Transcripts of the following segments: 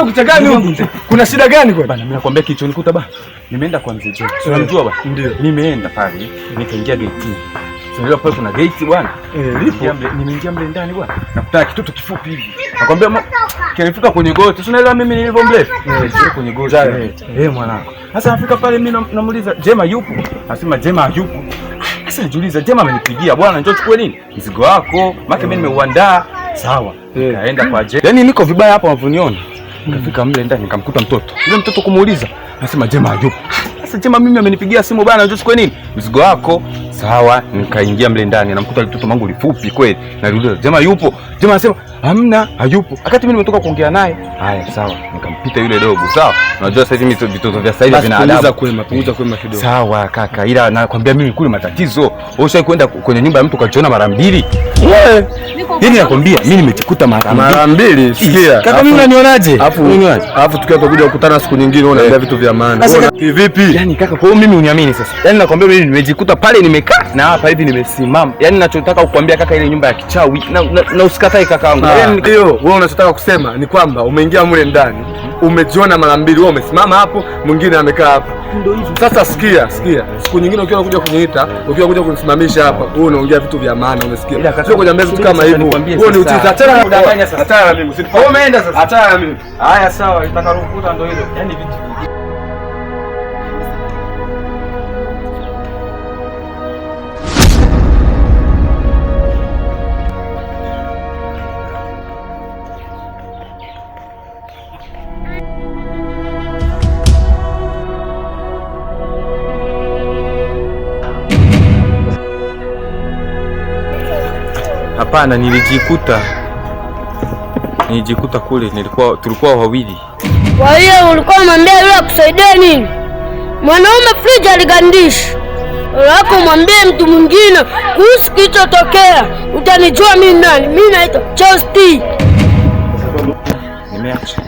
unataka kuchanganya huko? Kuna shida gani kwani? Bana mimi nakwambia kicho nikuta bana. Nimeenda kwa mzee Jema. Unamjua bana? Ndio. Nimeenda pale, nikaingia gate. Sio pale kuna gate bwana. Nimeingia mle ndani bwana. Nakuta kitoto kifupi hivi. Nakwambia kinafika kwenye goti. Si unaelewa mimi nilivyo mrefu? Kwenye goti. Mwanangu. Sasa nafika pale mimi namuuliza Jema yupo? Anasema Jema hayupo. Sasa najiuliza Jema amenipigia bwana njoo chukue nini? Mzigo wako. Maana mimi nimeuandaa. Sawa. Kaenda kwa Jema. Yaani niko vibaya hapa unavoniona. Nikafika mle ndani nikamkuta mtoto. Yule mtoto kumuuliza, anasema Jema hayupo. Sasa Jema mimi amenipigia simu bwana njoo chukue nini? Mzigo wako. Sawa, nikaingia mle ndani namkuta mtoto wangu lifupi kweli. Naliuliza Jema yupo? Jema anasema hamna, hayupo. Wakati mimi nimetoka kuongea naye. Haya sawa, nikampita yule dogo. Sawa. Unajua sasa hivi vitoto vya sasa hivi vina adabu. Punguza kwema kidogo. Sawa kaka, ila nakwambia mimi kule matatizo. Ushawahi kwenda kwenye nyumba ya mtu kajiona mara mbili? Yaani nakwambia mimi nimejikuta mara mbili. Sikia. Kaka mimi unanionaje? Alafu tukiwa tutakuja kukutana siku nyingine unaambia vitu vya maana. Vipi? Yaani kaka, kwa hiyo mimi uniamini sasa. Yaani nakwambia mimi nimejikuta pale nimekaa na hapa hivi nimesimama. Yaani ninachotaka kukuambia kaka, ile nyumba ya kichawi na usikatae kaka wangu. Yaani ndio wewe unachotaka kusema ni kwamba umeingia mle ndani, umejiona mara mbili, wewe umesimama hapo, mwingine amekaa hapo. Ndio hivyo. Sasa sikia. Siku nyingine ukiwa kuja kuniita, ukiwa kuja kunisimamisha hapa, wewe unaongea vitu vya maana, umesikia? Sio kuniambia vitu kama hivyo. Wewe ni utiza. Achana kudanganya sasa. Achana na mimi. Wewe umeenda sasa. Achana na mimi. Haya sawa, nitakarukuta ndio hilo. Yaani vitu hapana, nilijikuta kule, tulikuwa wawili. Kwa hiyo ulikuwa unamwambia yule akusaidia nini? Mwanaume friji aligandisha. Alafu mwambie mtu mwingine kuhusu kilichotokea. Utanijua mimi nani? Mimi naitwa Chosti. Nimeacha.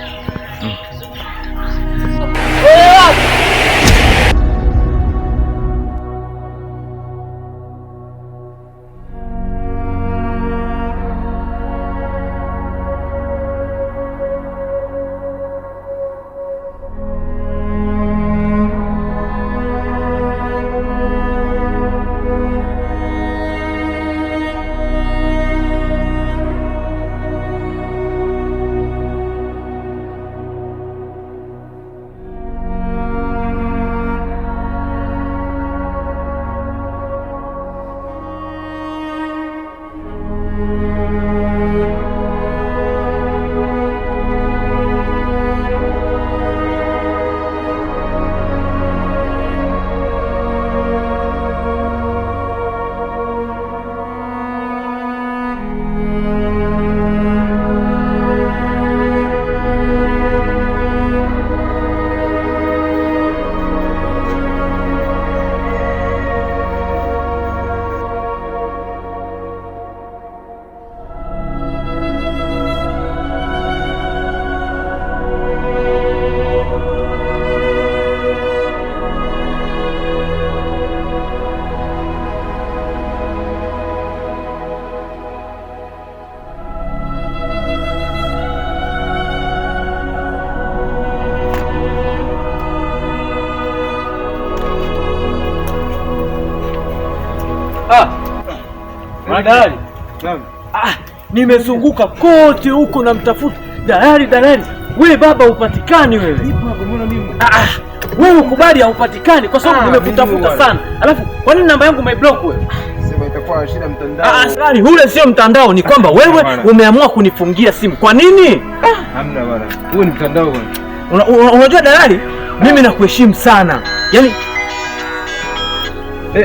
Dalali. Nimezunguka kote huko na mtafuta dalali. Wewe baba upatikani wewe. Wewe ukubali haupatikani kwa sababu nimekutafuta sana. Alafu kwa nini namba yangu umeblock wewe? Sema itakuwa shida mtandao. Dalali, ule sio mtandao, ni kwamba wewe umeamua kunifungia simu. Kwa nini? Hamna bwana. Huo ni mtandao bwana. Unajua dalali, mimi nakuheshimu sana. Yaani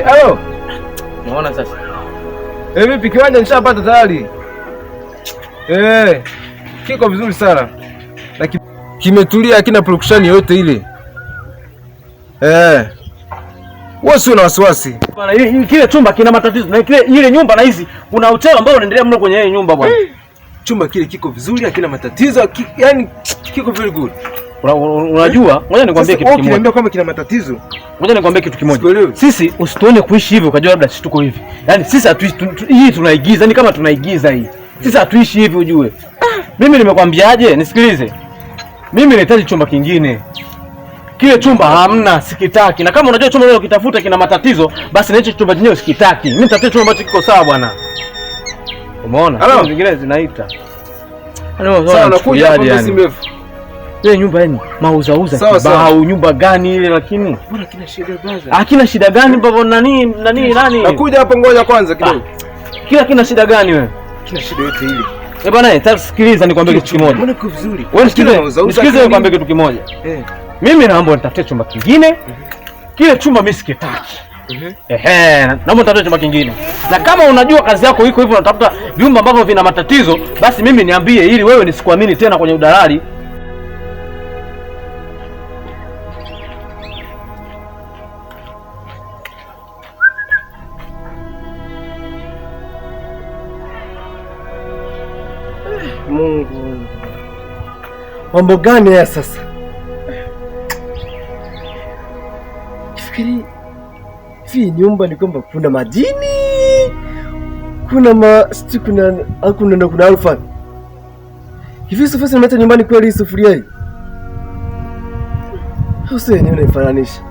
halo. Unaona sasa? Vipi kiwanja nishapata tayari. Kiko vizuri sana. Na kimetulia, hakina production yoyote ile. Wewe si una wasiwasi. Bwana, kile chumba kina matatizo. Na ile nyumba na hizi kuna hotel ambao unaendelea mno kwenye ile nyumba bwana. Chumba kile kiko vizuri, hakina matatizo, yani kiko very good. Unajua, ngoja nikwambie kitu kimoja. Ukiniambia kwamba kina matatizo, ngoja nikwambie kitu kimoja. Sisi usituone kuishi hivyo ukajua labda sisi tuko hivi. Yaani sisi hatuishi hii tunaigiza, ni kama tunaigiza hii. Sisi hatuishi hivi ujue. Mimi nimekwambiaje? Nisikilize. Mimi nahitaji chumba kingine. Kile chumba hamna, sikitaki. Na kama unajua chumba leo kitafuta kina matatizo, basi na hicho chumba chenyewe sikitaki. Mimi nitafuta chumba ambacho kiko sawa bwana. Umeona? Hizo zingine zinaita. Sawa, nakuja hapo si mrefu. Ile nyumba yani mauza kibao, nyumba gani ile lakini? Mbona kina shida brother? Kina shida gani baba nani? Nakuja hapo ngoja kwanza kidogo. Kina shida gani wewe? Kina shida yote ile. Bwana, sikiliza nikwambie kitu kimoja. Mbona uko vizuri? Wewe sikiliza nikwambie kitu kimoja. Mimi naomba nitafute chumba kingine. Kile chumba mimi sikitaki. Naomba nitafute chumba kingine. Na kama unajua kazi yako iko hivyo unatafuta vyumba ambavyo vina matatizo, basi mimi niambie ili wewe nisikuamini tena kwenye udalali. Mungu. Mambo gani haya sasa? Kifikiri hii nyumba ni kwamba kuna majini, kuna alfa. Hivi sufuria nimeacha nyumbani kweli sufuria hii? Sasa ni unafananisha.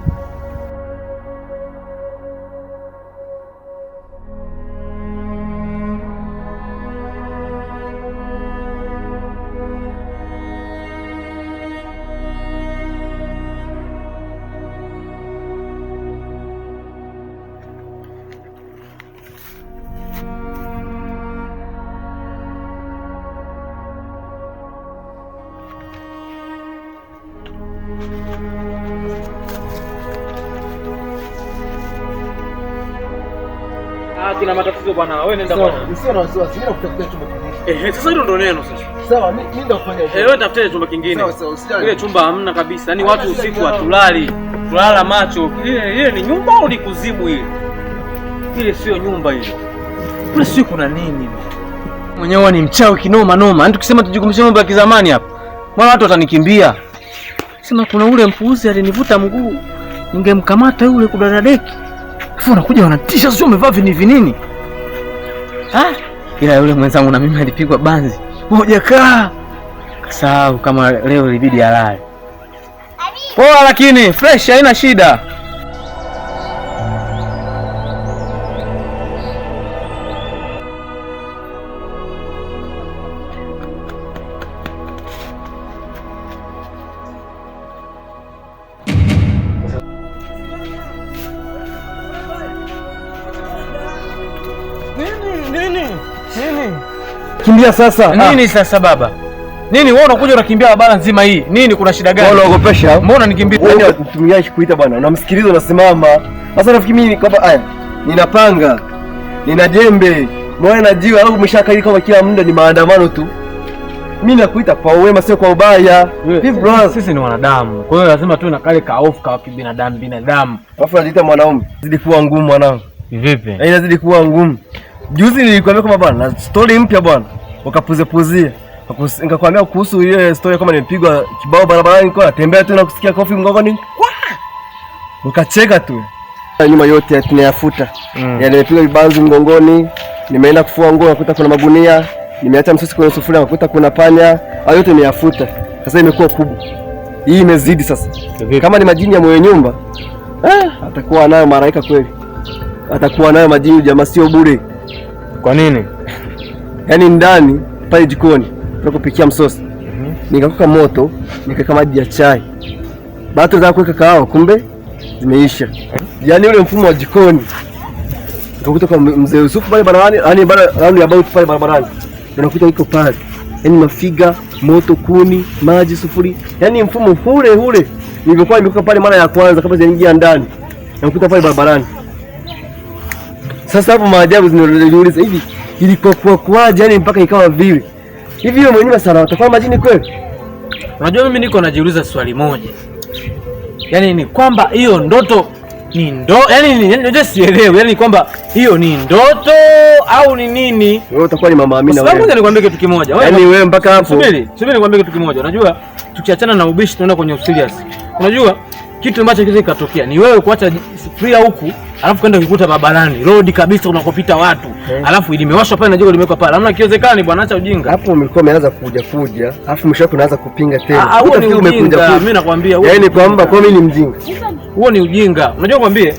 Kina matatizo bwana. Wewe nenda bwana. Usio na wasiwasi, mimi nakutafutia chumba kingine. Sasa hilo ndio neno sasa. Sawa, mimi ndio kufanya hivyo. Wewe tafutie chumba kingine. Sawa, usijali. Ile chumba hamna kabisa. Yaani watu usiku hatulali. Tulala macho. Ile ni nyumba au ni kuzimu ile? Ile sio nyumba ile. Kule sio kuna nini? Mwenyewe ni mchawi kinoma noma. Yaani tukisema tujikumbushe mambo ya kizamani hapa. Mwana watu watanikimbia. Sema kuna ule mpuuzi alinivuta mguu. Ningemkamata yule kudadadeki. Afu unakuja wanatisha sio umevaa vinini? Ila yule mwenzangu na mimi alipigwa banzi. Moja kasahau kama leo ilibidi alale. Poa lakini fresh haina shida. Nini? Kimbia sasa. Nini sasa baba? Nini wewe unakuja unakimbia barabara nzima hii? Nini kuna shida gani? Wewe unaogopesha? Mbona nikimbia? Wewe mtumiaji kuita bwana. Unamsikiliza unasimama. Sasa nafikiri mimi kwamba nina panga. Nina jembe. Mbona na jiwe au umeshakaili kama kila muda ni maandamano tu. Mimi nakuita kwa wema sio kwa ubaya. Hivi bro, sisi ni wanadamu. Kwa hiyo lazima tuwe na kale kaofu ka binadamu. Alafu anajiita mwanaume. Zidi kuwa ngumu mwanangu. Vipi? Inazidi kuwa ngumu. Juzi nilikwambia kama bwana na story mpya bwana. Ukapuzepuzia. Nikakwambia kuhusu ile story kama nimepigwa kibao barabarani kwa natembea tu na kusikia kofi mgongoni. Ukacheka tu. Nyuma yote tunayafuta. Yaani nimepigwa vibanzi mgongoni, nimeenda kufua nguo nakuta kuna magunia, nimeacha msosi kwenye sufuria nakuta kuna panya, hayo yote nimeyafuta. Sasa imekuwa kubwa. Hii imezidi sasa. Kama ni majini ya mwenye nyumba, atakuwa nayo malaika kweli. Atakuwa nayo majini jamaa sio bure. Kwa nini? Yaani ndani pale jikoni tunakupikia msosi. Nikakoka moto, nikaweka maji ya chai. Baada ya kuweka kahawa kumbe zimeisha. Yaani ule mfumo wa jikoni. Nikakuta kwa mzee Yusufu pale barabarani, yani round about pale barabarani. Unakuta iko pale. Yaani mafiga, moto, kuni, maji, sufuri. Yaani mfumo ule. Nilikuwa nimekuwa pale mara ya kwanza kabla sijaingia ndani. Nakuta pale barabarani. Sasa hapo maajabu zinajiuliza hivi ilikuwa kwaje yani mpaka ikawa vile. Hivi wewe mwenyewe sana utakuwa majini kweli? Unajua mimi niko najiuliza swali moja. Yaani ni kwamba hiyo ndoto ni yaani sielewi. Yaani kwamba hiyo ni ndoto au ni nini? Wewe utakuwa ni mama Amina wewe. Sasa nikwambie kitu kimoja. Yaani wewe mpaka hapo. Subiri nikwambie kitu kimoja. Unajua tukiachana na ubishi tunaenda kwenye serious. Unajua kitu ambacho kizi katokea ni wewe kuacha sufuria huku alafu kwenda kukuta barabarani road kabisa unakopita watu, alafu limewashwa pale na jiko limewekwa pale. Hamna kiwezekani bwana, acha ujinga. Hapo mlikuwa mmeanza kuja, alafu mwisho unaanza kupinga tena. Huo ni ujinga. Mimi nakwambia huo. Yaani kwamba kwa mimi ni mjinga. Huo ni ujinga. Unajua kwambie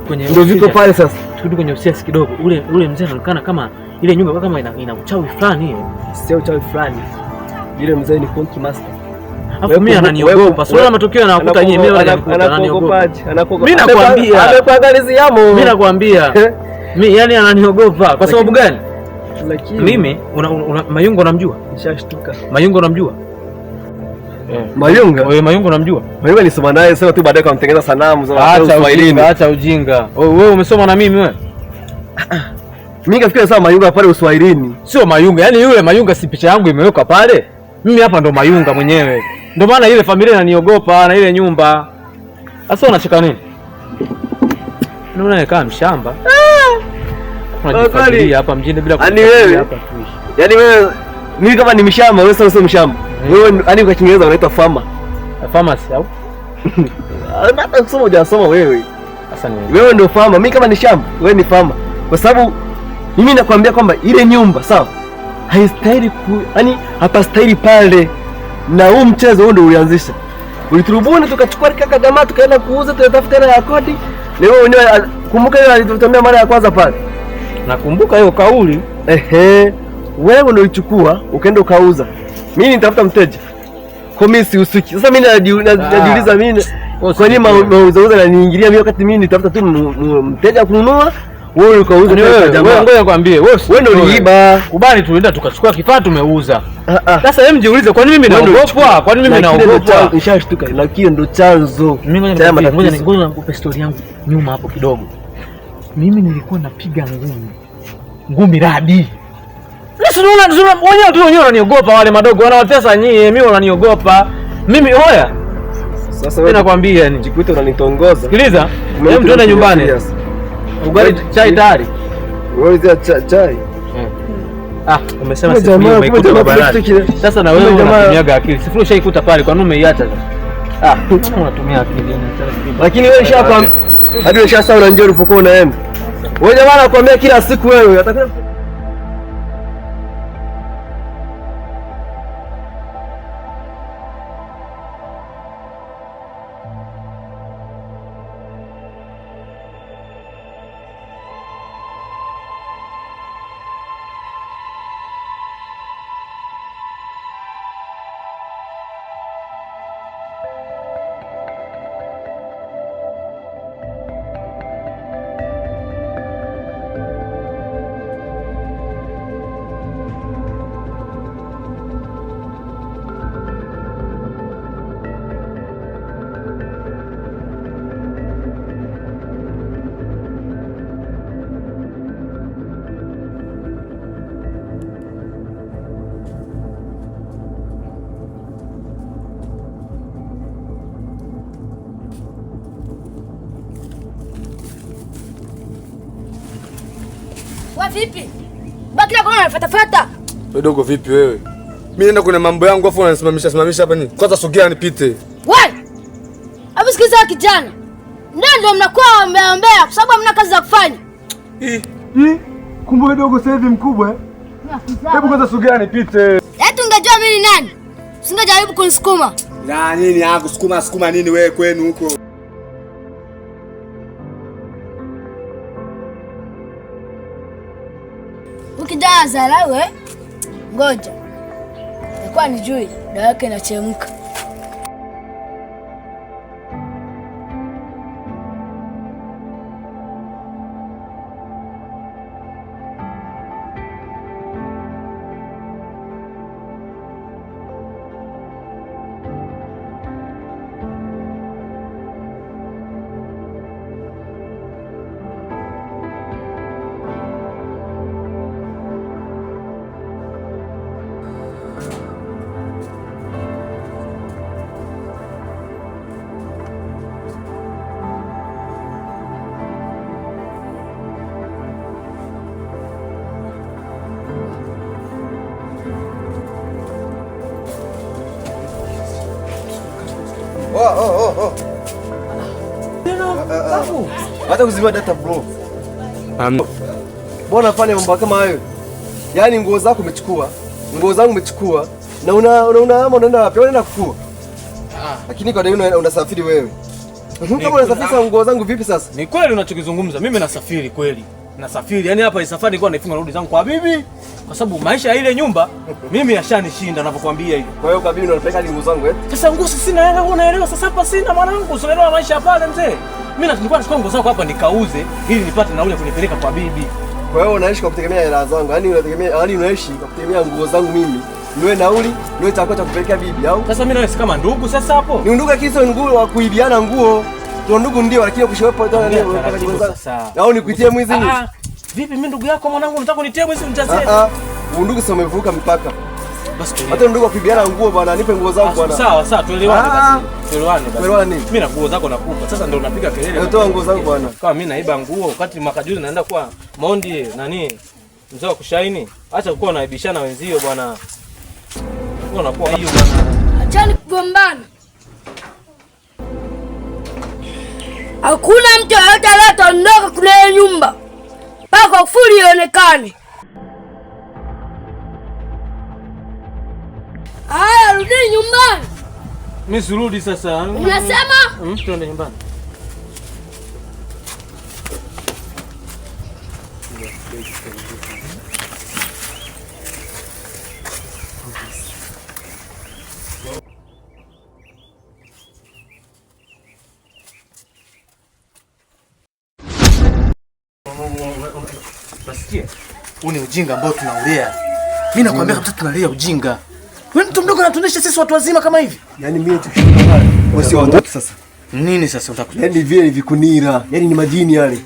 kwenye ndio viko pale sasa. Turudi kwenye ofisi kidogo. Ule mzee anaonekana kama ile nyumba kama ina uchawi fulani hiyo. Sio uchawi fulani. Yule mzee ni Konki Master. Alafu mimi ananiogopa. Sio matokeo yanakuta nyinyi, mimi ananiogopa. Mimi nakwambia. Amekuangaliziamo. Mimi nakwambia. Mimi yani ananiogopa. Kwa sababu gani? Mimi Mayungo unamjua? Nishashtuka. Mayungo unamjua? Mayunga? Wewe Mayunga unamjua? Mayunga nisoma naye sema tu baadaye kamtengeneza sanamu za Uswahilini. Acha ujinga. Wewe umesoma na mimi wewe? Mimi kafikiri sasa Mayunga pale Uswahilini. Sio Mayunga. Yaani yule Mayunga si picha yangu imewekwa pale. Mimi hapa ndo Mayunga mwenyewe. Ndio maana ile familia inaniogopa na ile nyumba. Sasa unacheka nini? Unaona kama mshamba. Unajifagilia hapa mjini bila kufikiria hapa tuishi. Yaani wewe mimi kama ni mshamba, wewe sasa sio mshamba. Wewe yani kwa Kiingereza unaitwa farmer. Pharmacy au? Hata kusoma hujasoma wewe. Sasa wewe ndio farmer, mimi kama ni shamba, wewe ni farmer. Kwa sababu mimi nakwambia kwamba ile nyumba sawa haistahili yani hapastahili pale. Na huu mchezo huo ndio ulianzisha. Uliturubuni tukachukua kaka jamaa tukaenda kuuza tunatafuta hela ya kodi. Leo wenyewe kumbuka ile alitutamia mara ya kwanza pale. Nakumbuka hiyo kauli. Wewe ndio ulichukua ukaenda ukauza. Mimi nitafuta mteja. Kwa mimi si usiki. Sasa mimi najiuliza mimi kwa nini mauzo na niingilia mimi wakati mimi nitafuta tu mteja kununua. Wewe ukauza kwa jamaa. Wewe ngoja nikwambie, wewe ndio uliiba. Kubali tuenda tukachukua kifaa tumeuza. Sasa hebu jiulize kwa nini mimi naogopa? Kwa nini mimi naogopa? Nishashtuka. Lakini ndio chanzo. Ngoja nikupe story yangu nyuma hapo kidogo. Mimi nilikuwa napiga ngumi radi. Wenyewe wananiogopa wale madogo, wanawatesa nyie, mimi wananiogopa. Mimi oya. Sasa wewe nakwambia ni jikuita unanitongoza. Sikiliza, hebu tuende nyumbani. Ugali chai tayari. Wewe chai. Umesema sifuri umeikuta barabarani. Sasa na wewe unatumiaga akili. Sifuri ushaikuta pale, kwa nini umeiacha sasa? Unatumia akili. Lakini wewe shapa hadi umeshasahau na njoo ulipokuwa unaenda. Wewe jamaa anakuambia kila siku wewe atakwenda. Vipi? Baki na kona nafuata. Wewe dogo vipi wewe? Mimi naenda kuna mambo yangu afu unanisimamisha hapa nini? Kwanza sogea nipite. Wewe! Hebu sikiza kijana. Ndio mnakuwa mmeombea kwa sababu hamna kazi za kufanya. Kumbe dogo sasa hivi mkubwa eh? Hebu kwanza sogea nipite. Eti ungejua mimi ni nani? Usingejaribu kunisukuma. Na nini yangu sukuma nini wewe kwenu huko? Ukijana zarawe, ngoja. Nilikuwa nijui, dawa yake inachemka. Hata kuzima data bro. Mbona fanya mambo kama hayo? Yaani nguo zako umechukua, nguo zangu umechukua na unaenda wapi? Unaenda kufua. Lakini kwa nini unasafiri wewe? Kama unasafiri nguo zangu vipi sasa? Ni kweli unachokizungumza. Mimi nasafiri kweli. Nasafiri. Yaani hapa safari nilikuwa naifunga rudi zangu kwa bibi. Kwa sababu maisha ya ile nyumba mimi yashanishinda ninapokuambia hivi. Kwa hiyo kabili unapeleka nguo zangu eti? Sasa nguo sina hela, unaelewa sasa hapa sina mwanangu, unaelewa maisha pale mzee. Mimi nilikuwa nachukua nguo zangu hapa nikauze ili nipate nauli ya kunipeleka kwa bibi. Kwa hiyo unaishi kwa kutegemea hela zangu. Yaani unaishi kwa kutegemea nguo zangu mimi. Niwe nauli, niwe chakula cha kupelekea bibi au? Sasa mimi nawe si kama ndugu sasa hapo. Ni ndugu kiso nguo wa kuibiana nguo. Ndio ndugu ndio lakini kushopo tena leo sasa. Au nikuitie mwizi ni? Vipi mimi ndugu yako mwanangu unataka unitie mwizi mjazie? Ndugu sio umevuka mpaka. Basi hata ndugu wa kuibiana nguo bwana, nipe nguo zangu bwana. Sawa, tuelewane basi. Tuelewane basi. Tuelewane nini? Mimi na nguo zako nakupa. Sasa ndio unapiga kelele. Toa nguo zangu bwana. Kama mimi naiba nguo wakati mwaka juzi naenda kwa Mondi nani? Mzee wa kushaini. Acha kuwa unaibishana wenzio bwana. Unakuwa hiyo bwana. Achani kugombana. Hakuna mtu yoyote ataondoka kule nyumba mpaka kufuli ionekane. Haya, rudi nyumbani. Mimi sirudi sasa. Unasema? Twende nyumbani. Basikia. Huu ni ujinga ambao tunaulea. Mimi nakwambia kabisa tunalea ujinga. Wewe mtu mdogo unatuonesha sisi watu wazima kama hivi? Yaani mimi tukishika pale. Wewe sio watoto sasa. Nini sasa utakuja? Yaani vile ni vikunira. Yaani ni majini yale.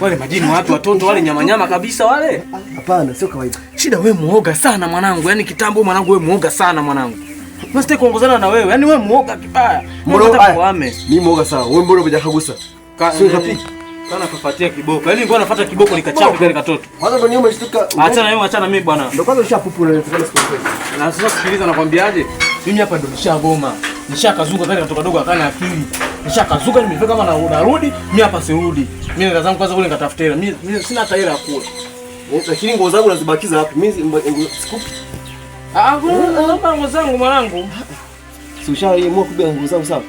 Wale majini watu watoto wale nyama kabisa wale? Hapana, sio kawaida. Shida wewe muoga sana mwanangu. Yaani kitambo mwanangu wewe muoga sana mwanangu. Msitaki kuongozana na wewe. Yaani wewe muoga kibaya. Mimi muoga sawa. Wewe mbona hujakagusa? Sio kapiki. Kana kufuatia kiboko. Yaani nilikuwa nafuata kiboko nikachapi kale katoto. Kwanza ndio nyuma ishtuka. Achana mimi bwana. Ndio kwanza ushapupula unafanya siku. Na sasa sikiliza nakwambiaje? Mimi hapa ndo nishagoma. Nishakazuka kale katoto kadogo akana akili. Nishakazuka nimefika kama narudi, mimi hapa sirudi. Mimi nenda zangu kwanza kule nikatafuta hela. Mimi sina hata hela ya kula. Lakini nguo zangu nazibakiza hapa. Mimi sikupi. Nguo zangu mwanangu. Si ushaamua kubeba nguo zangu sawa?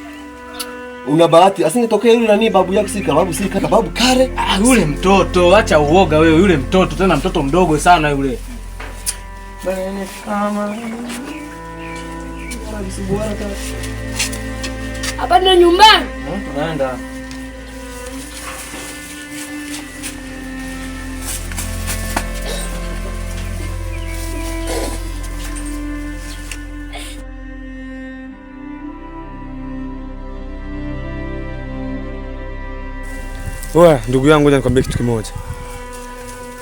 Una bahati asingetokea yule nani babu yako si kaka babu kare. Yule mtoto acha uoga wewe, yule mtoto tena mtoto mdogo sana yule. Bana kama hapa ndo nyumbani. Tunaenda. Oya, ndugu yangu ngoja nikwambie kitu kimoja.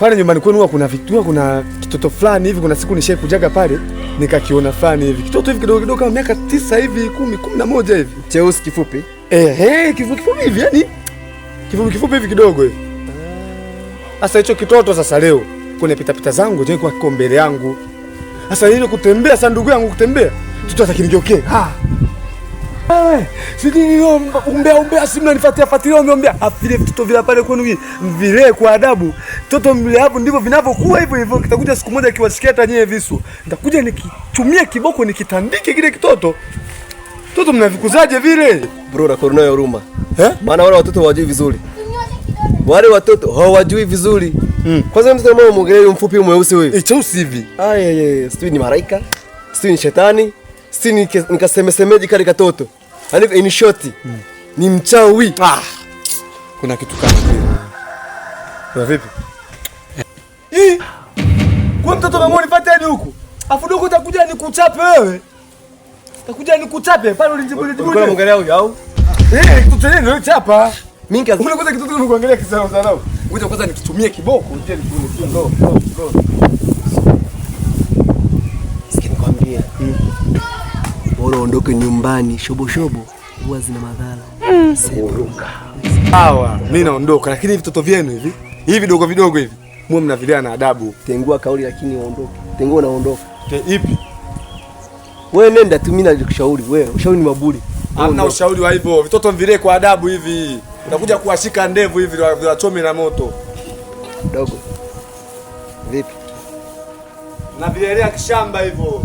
Pale nyumbani kwenu huwa kuna vitu, kuna kitoto fulani hivi, kuna siku nishai kujaga pale, nikakiona fulani hivi. Kitoto hivi kidogo kidogo kama miaka 9 hivi, 10, 11 hivi. Cheusi kifupi. Kifupi hivi yani. Kifupi hivi kidogo hivi. Sasa hicho kitoto sasa leo kwenye pita zangu je kwa kiko mbele yangu. Sasa ile kutembea sasa ndugu yangu kutembea. Kitoto atakinigeukea. Sidi umbea simu nanifuatilia umeombea afile vitoto vile pale kwenu vile kwa adabu. Toto mle hapo ndivyo vinavyokuwa hivyo kitakuja siku moja kiwasikia hata nyewe visu. Nitakuja nikichumia kiboko nikitandike kile kitoto. Toto mnavikuzaje vile? Bro na korona ya huruma. Maana wale watoto hawajui vizuri. Wale watoto hawajui vizuri. Kwanza mtoto mmoja mwongelee mfupi mweusi wewe. Cheusi hivi. Sijui ni malaika. Sijui ni shetani. Sijui nikasemesemeji kale katoto. Yaani in short ni mchawi. Kuna kitu kama kile. Kwa vipi? Kwa mtoto unamwona nipate hadi huku. Afu dogo utakuja nikuchape wewe. Utakuja nikuchape pale ulijibu. Kwa mwangalia huyo au? Kitoto nini wewe chapa? Mimi kazi. Unakuza kitoto nimekuangalia kisao sana. Ngoja kwanza nikitumie kiboko nje nikuone. Sikia nikwambie. Bora ondoke nyumbani, shobo huwa zina madhara. Seruka. Sawa, mimi naondoka lakini vitoto vyenu hivi vidogo vidogo hivi. Mwe mnavilea na adabu. Tengua kauli lakini uondoke. Tengua naondoka. Ipi? Wewe nenda tu mimi nakushauri wewe. Ushauri ni maburi. Hamna ushauri wa hivyo. Vitoto mvilee kwa adabu hivi. utakuja kuwashika ndevu hivi viwachome na moto. Dogo. Vipi? Na vilelea kishamba hivyo.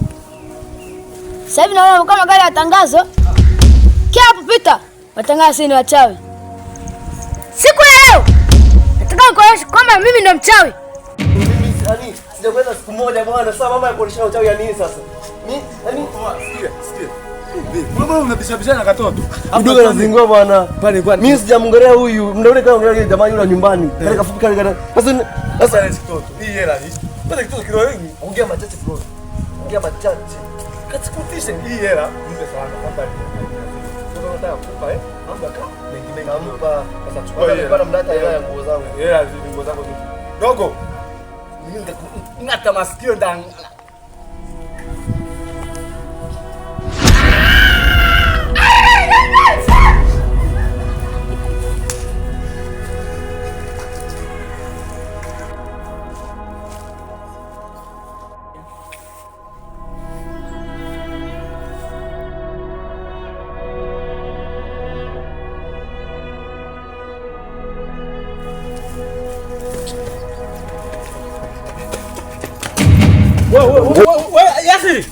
Sasa hivi naona kama gari ya tangazo. Kia hapo pita. Watangaza sisi ni wachawi. Siku ya leo nataka kuonyesha kwamba mimi ndo mchawi. Mimi yani sijakwenda siku moja bwana. Sasa mama yakuonyesha uchawi ya nini sasa? Mimi yani sikia. Mbona unabishabishana katoto? Mdogo anazingua bwana. Pale kwa mimi sijamngelea huyu. Mnaona kama ngelea jamaa yule nyumbani. Kale kafupi kale. Sasa ile kitoto. Hii hela hii. Bado kitoto kilo wengi. Ongea machache bro. Ongea machache. Katikutishe hii hela. Mpe sana kwamba ndio nataka kukupa Amba ka. Mengi nampa. Sasa chukua ile bwana mdata hela ya nguo zangu. Hela zile nguo zangu. Dogo. Mimi ngata masikio ndani. Yasi!